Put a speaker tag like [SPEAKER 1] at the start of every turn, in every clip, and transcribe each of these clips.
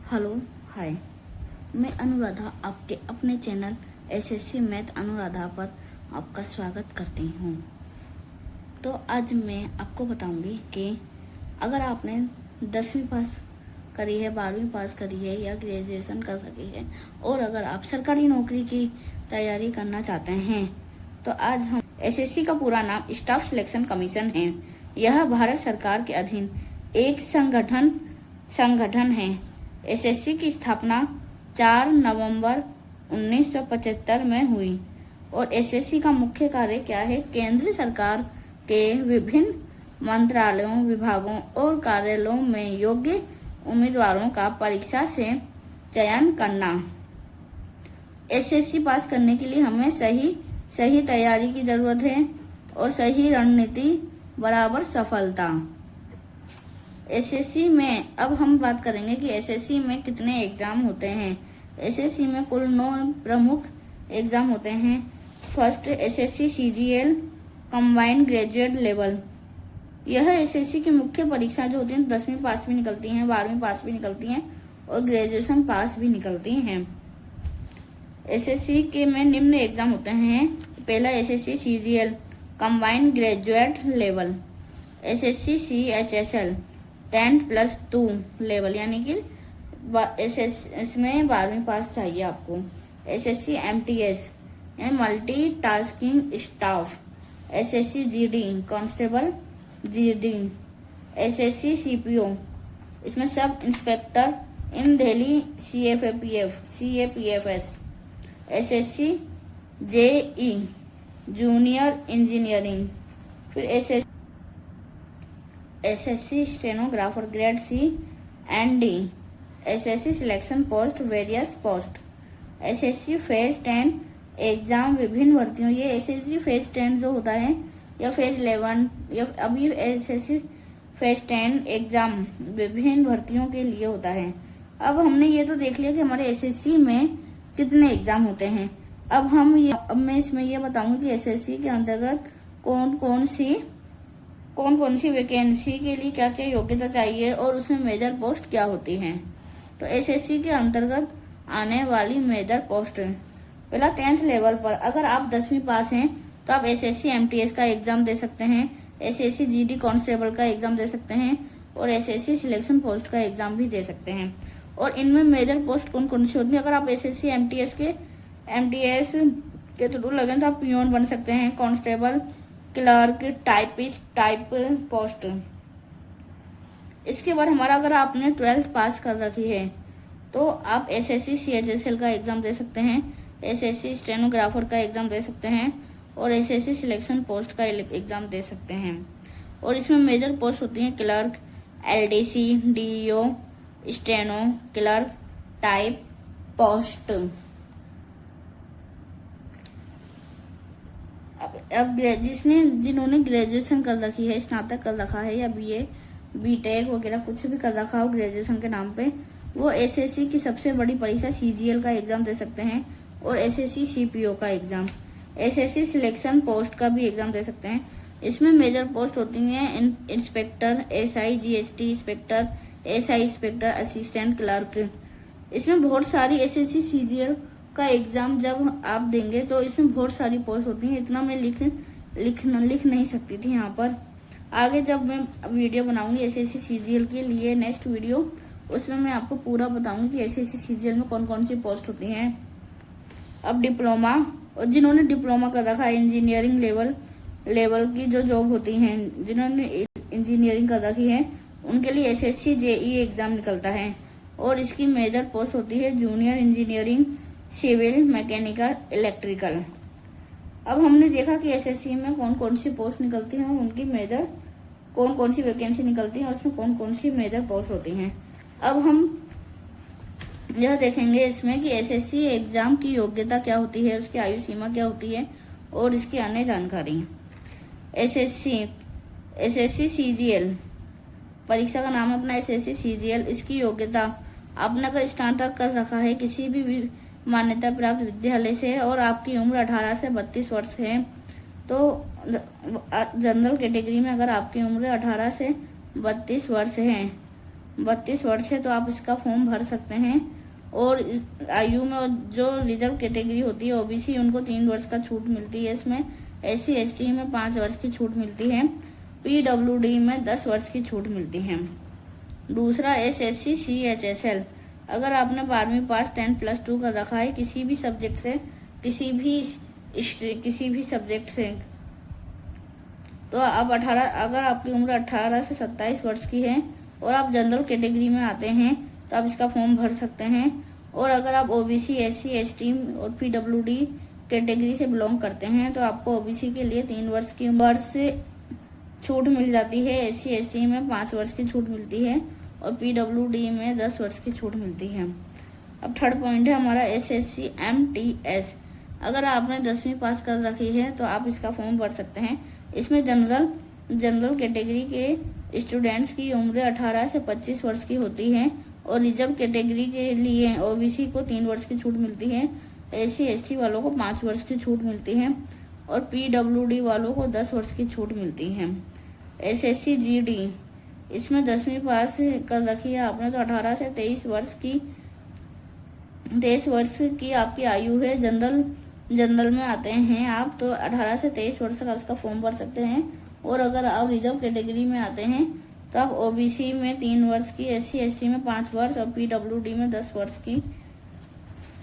[SPEAKER 1] Hello hi, मैं अनुराधा आपके अपने चैनल एसएससी मैथ अनुराधा पर आपका स्वागत करती हूँ। तो आज मैं आपको बताऊंगी कि अगर आपने 10वीं पास करी है, 12वीं पास करी है या ग्रेजुएशन कर सकी है और अगर आप सरकारी नौकरी की तैयारी करना चाहते हैं तो आज हम एसएससी का पूरा नाम स्टाफ सिलेक्शन कमीशन है। यह भारत सरकार के अधीन एक संगठन है। एसएससी की स्थापना 4 नवंबर 1975 में हुई और एसएससी का मुख्य कार्य क्या है? केंद्र सरकार के विभिन्न मंत्रालयों, विभागों और कार्यालयों में योग्य उम्मीदवारों का परीक्षा से चयन करना। एसएससी पास करने के लिए हमें सही तैयारी की जरूरत है और सही रणनीति बराबर सफलता। एसएससी में अब हम बात करेंगे कि एसएससी में कितने एग्जाम होते हैं। एसएससी में कुल 9 प्रमुख एग्जाम होते हैं। First, SSC CGL combined graduate level. यह एसएससी की मुख्य परीक्षा जो होती है 10वीं पास भी निकलती हैं, 12वीं पास भी निकलती हैं और ग्रेजुएशन पास भी निकलती हैं। एसएससी के में निम्न एग्जाम होते हैं। पहला, SSC CGL combined graduate level. SSC CHSL 10+2 level, यानी कि इसमें 12वीं पास चाहिए आपको। SSC MTS multi tasking staff. SSC GD constable GD. SSC CPO, इसमें sub inspector in Delhi CAPFs. SSC JE junior engineering. फिर SSC stenographer grade C and D. SSC selection post various post. SSC phase 10 exam विभिन्न भर्तियों। ये SSC phase 10 जो होता है या phase 11 या अभी एसएससी फेज 10 एग्जाम विभिन्न भर्तियों के लिए होता है। अब हमने ये तो देख लिया कि हमारे एसएससी में कितने एग्जाम होते हैं। अब मैं इसमें ये बताऊंगी कि एसएससी के अंतर्गत कौन कौन सी वैकेंसी के लिए क्या क्या योग्यता चाहिए और उसमें मेजर पोस्ट क्या होती हैं। तो एसएससी के अंतर्गत आने वाली मेजर पोस्ट, पहला 10th लेवल पर अगर आप 10वीं पास हैं तो आप एसएससी एमटीएस का एग्जाम दे सकते हैं, एसएससी जीडी कांस्टेबल का एग्जाम दे सकते हैं और एसएससी सिलेक्शन पोस्ट का एग्जाम भी दे सकते हैं। और इनमें मेजर पोस्ट कौन कौन सी होती है? अगर आप एसएससी एमटीएस के थ्रू लगे तो आप पियोन बन सकते हैं, constable, clerk, typist, type post. इसके बाद हमारा अगर आपने 12th पास कर रखी है तो आप एसएससी सीएचएसएल का एग्जाम दे सकते हैं, एसएससी स्टेनोग्राफर का एग्जाम दे सकते हैं और एसएससी सिलेक्शन पोस्ट का एग्जाम दे सकते हैं। और इसमें मेजर पोस्ट होती हैं clerk, LDC, DEO, steno, clerk, type post. अब जिन्होंने ग्रेजुएशन कर रखी है, स्नातक कर रखा है या बीए, बीटेक वगैरह कुछ भी कर रखा हो ग्रेजुएशन के नाम पे, वो एसएससी की सबसे बड़ी परीक्षा सीजीएल का एग्जाम दे सकते हैं और एसएससी सीपीओ का एग्जाम, एसएससी सिलेक्शन पोस्ट का भी एग्जाम दे सकते हैं। इसमें मेजर पोस्ट होती हैं inspector, SI, GST inspector, SI inspector, assistant clerk. इसमें बहुत सारी एसएससी सीजीएल का एग्जाम जब आप देंगे तो इसमें बहुत सारी पोस्ट होती हैं। इतना मैं लिख नहीं सकती थी यहाँ पर। आगे जब मैं वीडियो बनाऊंगी एसएससी सीजीएल के लिए, नेक्स्ट वीडियो, उसमें मैं आपको पूरा बताऊंगी कि एसएससी सीजीएल में कौन कौन सी पोस्ट होती हैं। अब डिप्लोमा, और जिन्होंने डिप्लोमा कर रखा है इंजीनियरिंग लेवल की जो जॉब होती हैं, जिन्होंने इंजीनियरिंग कर रखी है उनके लिए एसएससी जेई एग्जाम निकलता है और इसकी मेजर पोस्ट होती है junior engineering, civil, mechanical, electrical. अब हमने देखा कि एसएससी में कौन कौन सी पोस्ट निकलती हैं, उनकी मेजर कौन सी वैकेंसी निकलती है और उसमें कौन कौन सी मेजर पोस्ट होती हैं। अब हम यह देखेंगे इसमें कि एसएससी एग्जाम की योग्यता क्या होती है, उसकी आयु सीमा क्या होती है और इसकी अन्य जानकारी। एसएससी सीजीएल परीक्षा का नाम है अपना एसएससी सीजीएल। इसकी योग्यता, आपने अगर स्नातक कर रखा है किसी भी मान्यता प्राप्त विद्यालय से और आपकी उम्र 18 से 32 वर्ष है तो जनरल कैटेगरी में अगर आपकी उम्र 18 से 32 वर्ष है 32 वर्ष है तो आप इसका फॉर्म भर सकते हैं। और आयु में जो रिजर्व कैटेगरी होती है ओबीसी, उनको 3 वर्ष का छूट मिलती है इसमें। एससी एसटी में 5 वर्ष की छूट मिलती है। पीडब्ल्यूडी में 10 वर्ष की छूट मिलती है। दूसरा एसएससी सीएचएसएल, अगर आपने 12वीं पास 10+2 कर रखा है किसी भी सब्जेक्ट से, किसी भी सब्जेक्ट से, तो आप 18, अगर आपकी उम्र 18 से 27 वर्ष की है और आप जनरल कैटेगरी में आते हैं तो आप इसका फॉर्म भर सकते हैं। और अगर आप ओबीसी, एससी, एसटी और पीडब्ल्यूडी कैटेगरी से बिलोंग करते हैं तो आपको ओबीसी के लिए 3 वर्ष की छूट मिल जाती है। एससी एसटी में 5 वर्ष की छूट मिलती है और पीडब्ल्यूडी में 10 वर्ष की छूट मिलती है। अब थर्ड पॉइंट है हमारा एसएससी एमटीएस, अगर आपने 10वीं पास कर रखी है तो आप इसका फॉर्म भर सकते हैं। इसमें जनरल कैटेगरी के स्टूडेंट्स की उम्र 18 से 25 वर्ष की होती है और रिजर्व कैटेगरी के लिए ओबीसी को 3 वर्ष की छूट मिलती है। एससी एसटी वालों को 5 वर्ष की छूट मिलती है और पीडब्ल्यूडी वालों को 10 वर्ष की छूट मिलती है। एसएससी जीडी, इसमें 10वीं पास कर रखी है आपने तो 18 से 23 वर्ष की आपकी आयु है। जनरल में आते हैं आप तो 18 से 23 वर्ष का इसका फॉर्म भर सकते हैं। और अगर आप रिजर्व कैटेगरी में आते हैं तो आप ओबीसी में 3 वर्ष की, एससी एसटी में 5 वर्ष और पीडब्ल्यूडी में 10 वर्ष की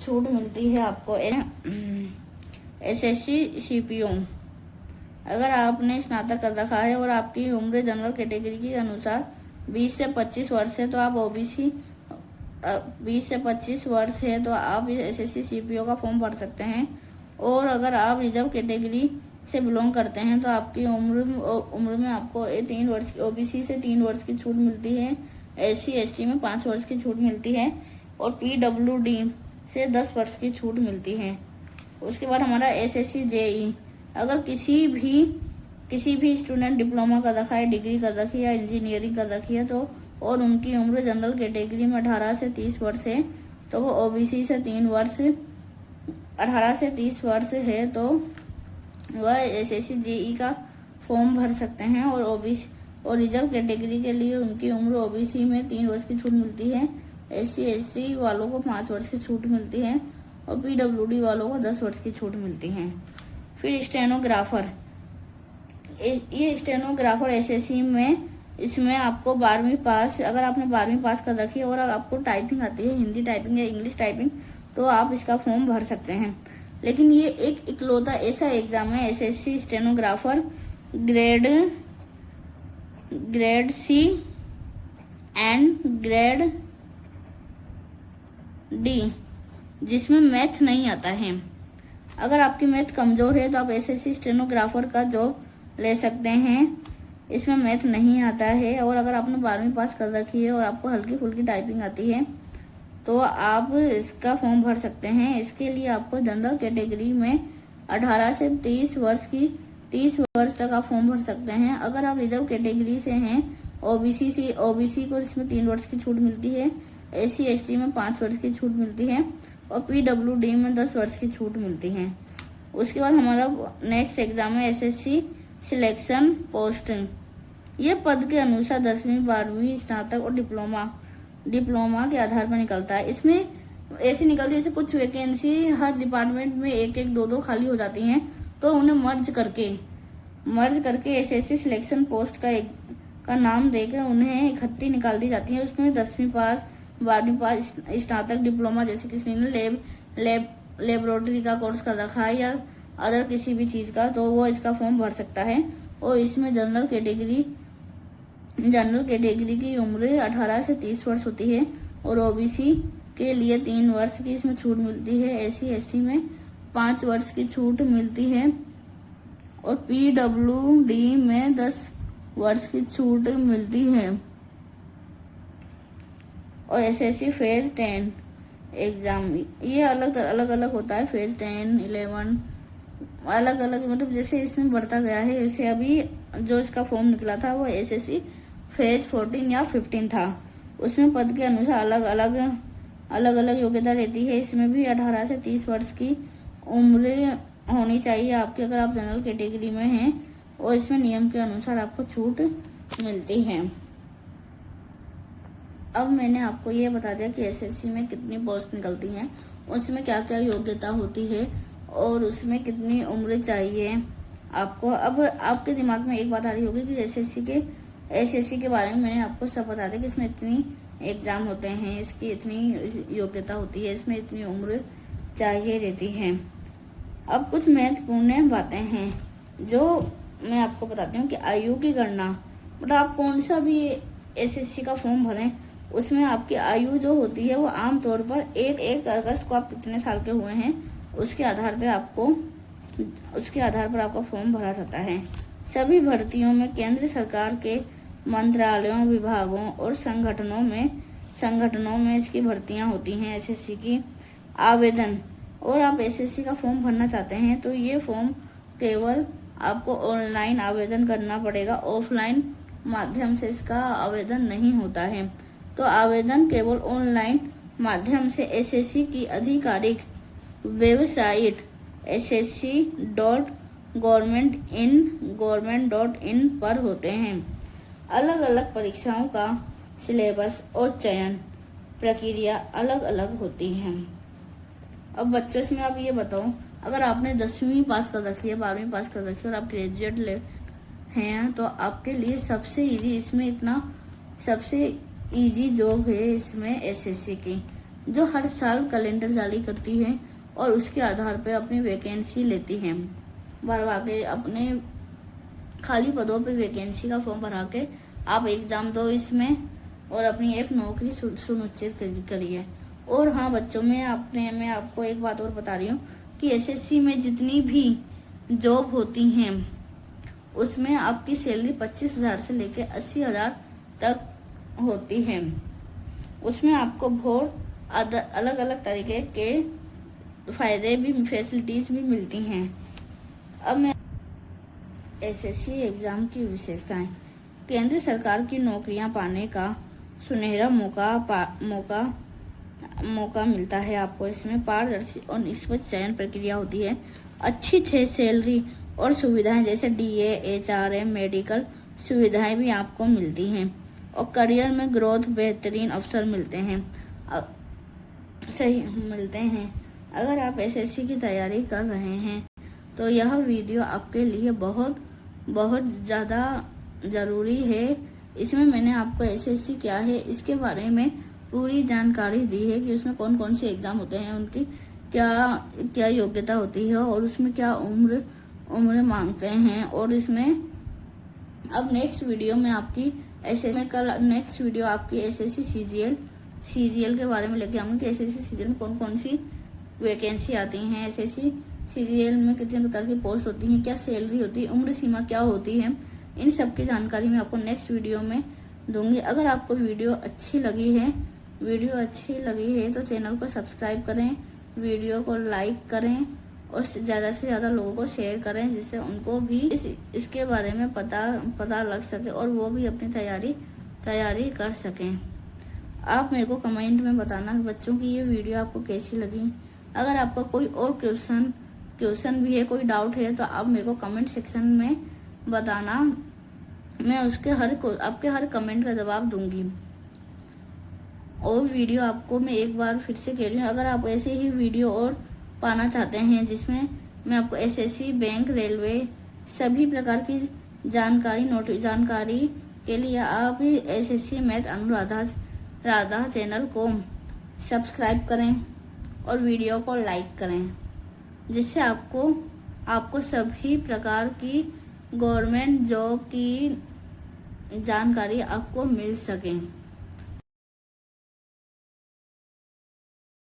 [SPEAKER 1] छूट मिलती है आपको। एसएससी सीपीओ, अगर आपने स्नातक कर रखा है और आपकी उम्र जनरल कैटेगरी के अनुसार 20 से 25 वर्ष है तो आप ओबीसी 20 से 25 वर्ष है तो आप एसएससी सीपीओ का फॉर्म भर सकते हैं। और अगर आप रिजर्व कैटेगरी से बिलोंग करते हैं तो आपकी उम्र में आपको 3 वर्ष की, ओबीसी से 3 वर्ष की छूट मिलती है, एससी एसटी में 5 वर्ष की छूट मिलती है और पीडब्ल्यूडी से 10 वर्ष की छूट मिलती है। उसके बाद हमारा एसएससी जेई, अगर किसी भी स्टूडेंट डिप्लोमा कर रखा है, डिग्री कर रखी है या इंजीनियरिंग कर रखी है तो और उनकी उम्र जनरल कैटेगरी में 18 से 30 वर्ष है तो वो ओबीसी से 3 वर्ष, 18 से 30 वर्ष है तो वह एसएससी जेई का फॉर्म भर सकते हैं। और ओबीसी और रिजर्व कैटेगरी के लिए उनकी उम्र ओबीसी में 3 वर्ष की छूट मिलती है, एससी एसटी वालों को 5 वर्ष की छूट मिलती है और पीडब्ल्यूडी वालों को 10 वर्ष की छूट मिलती है। फिर स्टेनोग्राफर, ये स्टेनोग्राफर एसएससी में, इसमें आपको 12वीं पास, अगर आपने 12वीं पास कर रखी है और आपको टाइपिंग आती है, हिंदी टाइपिंग या इंग्लिश टाइपिंग, तो आप इसका फॉर्म भर सकते हैं। लेकिन ये एक इकलौता ऐसा एग्जाम है SSC stenographer grade C and grade D जिसमें मैथ नहीं आता है। अगर आपकी मैथ कमजोर है तो आप एसएससी स्टेनोग्राफर का जॉब ले सकते हैं, इसमें मैथ नहीं आता है। और अगर आपने 12वीं पास कर रखी है और आपको हल्की फुल्की टाइपिंग आती है तो आप इसका फॉर्म भर सकते हैं। इसके लिए आपको जनरल कैटेगरी में 18 से 30 वर्ष तक आप फॉर्म भर सकते हैं। अगर आप रिजर्व कैटेगरी से हैं, ओबीसी को इसमें 3 वर्ष की छूट मिलती है, एससी एसटी में 5 वर्ष की छूट मिलती है और पीडब्ल्यूडी में 10 वर्ष की छूट मिलती है। उसके बाद हमारा नेक्स्ट एग्जाम है एसएससी सिलेक्शन पोस्ट। ये पद के अनुसार 10वीं 12वीं स्नातक और डिप्लोमा के आधार पर निकलता है। इसमें ऐसी निकलती है जैसे कुछ वैकेंसी हर डिपार्टमेंट में 1-1, 2-2 खाली हो जाती हैं तो उन्हें मर्ज करके एसएससी सिलेक्शन पोस्ट का नाम देकर उन्हें इकट्ठी निकाल दी जाती है। उसमें 10वीं पास, 12वीं पास, स्नातक, डिप्लोमा, जैसे किसी ने लेबोरेटरी का कोर्स कर रखा है या अदर किसी भी चीज़ का, तो वो इसका फॉर्म भर सकता है। और इसमें जनरल कैटेगरी की उम्र 18 से 30 वर्ष होती है और ओबीसी के लिए 3 वर्ष की इसमें छूट मिलती है, एससी एसटी में 5 वर्ष की छूट मिलती है और पीडब्ल्यूडी में 10 वर्ष की छूट मिलती है। और एसएससी फेज 10 एग्जाम, ये अलग होता है। फेज 10, 11 अलग अलग, मतलब जैसे इसमें बढ़ता गया है वैसे अभी जो इसका फॉर्म निकला था वो एसएससी फेज 14 या 15 था। उसमें पद के अनुसार अलग अलग योग्यता रहती है। इसमें भी 18 से 30 वर्ष की उम्र होनी चाहिए आपकी अगर आप जनरल कैटेगरी में हैं और इसमें नियम के अनुसार आपको छूट मिलती है। अब मैंने आपको ये बता दिया कि एसएससी में कितनी पोस्ट निकलती हैं, उसमें क्या क्या योग्यता होती है और उसमें कितनी उम्र चाहिए आपको। अब आपके दिमाग में एक बात आ रही होगी कि एसएससी के बारे में मैंने आपको सब बता दिया कि इसमें इतनी एग्जाम होते हैं, इसकी इतनी योग्यता होती है, इसमें इतनी उम्र चाहिए रहती है। अब कुछ महत्वपूर्ण बातें हैं जो मैं आपको बताती हूँ कि आयु की गणना, मतलब आप कौन सा भी एसएससी का फॉर्म भरें उसमें आपकी आयु जो होती है वो आमतौर पर 1 अगस्त को आप कितने साल के हुए हैं उसके आधार पर आपका फॉर्म भरा जाता है। सभी भर्तियों में केंद्र सरकार के मंत्रालयों, विभागों और संगठनों में इसकी भर्तियां होती हैं एसएससी की। आवेदन, और आप एसएससी का फॉर्म भरना चाहते हैं तो ये फॉर्म केवल आपको ऑनलाइन आवेदन करना पड़ेगा, ऑफलाइन माध्यम से इसका आवेदन नहीं होता है। तो आवेदन केवल ऑनलाइन माध्यम से एसएससी की आधिकारिक वेबसाइट ssc.government.in पर होते हैं। अलग अलग परीक्षाओं का सिलेबस और चयन प्रक्रिया अलग अलग होती है। अब बच्चों इसमें आप ये बताओ, अगर आपने 10वीं पास कर रखी है, 12वीं पास कर रखी है और आप ग्रेजुएट हैं तो आपके लिए सबसे इजी जॉब है इसमें एसएससी की, जो हर साल कैलेंडर जारी करती है और उसके आधार पर अपनी वैकेंसी लेती है। भरवा के अपने खाली पदों पे वैकेंसी का फॉर्म भरा के आप एग्जाम दो इसमें और अपनी एक नौकरी सुनिश्चित करिए। और हाँ बच्चों, मैं आपको एक बात और बता रही हूँ कि एसएससी में जितनी भी जॉब होती हैं उसमें आपकी सैलरी 25,000 से लेकर 80,000 तक होती है। उसमें आपको बहुत अलग अलग तरीके के फायदे भी, फैसिलिटीज भी मिलती हैं। अब मैं एसएससी एग्जाम की विशेषताएं। केंद्र सरकार की नौकरियां पाने का सुनहरा मौका मिलता है आपको। इसमें पारदर्शी और निष्पक्ष चयन प्रक्रिया होती है। अच्छी सैलरी और सुविधाएं जैसे डीए, एचआरएम, मेडिकल सुविधाएं भी आपको मिलती हैं और करियर में ग्रोथ, बेहतरीन अवसर मिलते हैं। अगर आप एसएससी की तैयारी कर रहे हैं तो यह वीडियो आपके लिए बहुत ज़्यादा ज़रूरी है। इसमें मैंने आपको एसएससी क्या है इसके बारे में पूरी जानकारी दी है कि उसमें कौन कौन से एग्ज़ाम होते हैं, उनकी क्या योग्यता होती है और उसमें क्या उम्र मांगते हैं। और इसमें अब नेक्स्ट वीडियो में आपकी नेक्स्ट वीडियो आपकी एसएससी सीजीएल के बारे में लेके आऊँगी कि एसएससी सीजीएल में कौन कौन सी वैकेंसी आती हैं, एसएससी सीजीएल में कितने प्रकार की पोस्ट होती हैं, क्या सैलरी होती है, उम्र सीमा क्या होती है, इन सब की जानकारी मैं आपको नेक्स्ट वीडियो में दूंगी। अगर आपको वीडियो अच्छी लगी है तो चैनल को सब्सक्राइब करें, वीडियो को लाइक करें और ज़्यादा से ज़्यादा लोगों को शेयर करें जिससे उनको भी इसके बारे में पता लग सके और वो भी अपनी तैयारी कर सकें। आप मेरे को कमेंट में बताना बच्चों की ये वीडियो आपको कैसी लगी। अगर आपका कोई और क्वेश्चन भी है, कोई डाउट है तो आप मेरे को कमेंट सेक्शन में बताना, मैं आपके हर कमेंट का जवाब दूंगी। और वीडियो आपको मैं एक बार फिर से कह रही हूँ, अगर आप ऐसे ही वीडियो और पाना चाहते हैं जिसमें मैं आपको एसएससी, बैंक, रेलवे सभी प्रकार की जानकारी के लिए आप एसएससी मैथ अनुराधा चैनल को सब्सक्राइब करें और वीडियो को लाइक करें जिससे आपको सभी प्रकार की गवर्नमेंट जॉब की जानकारी आपको मिल सके।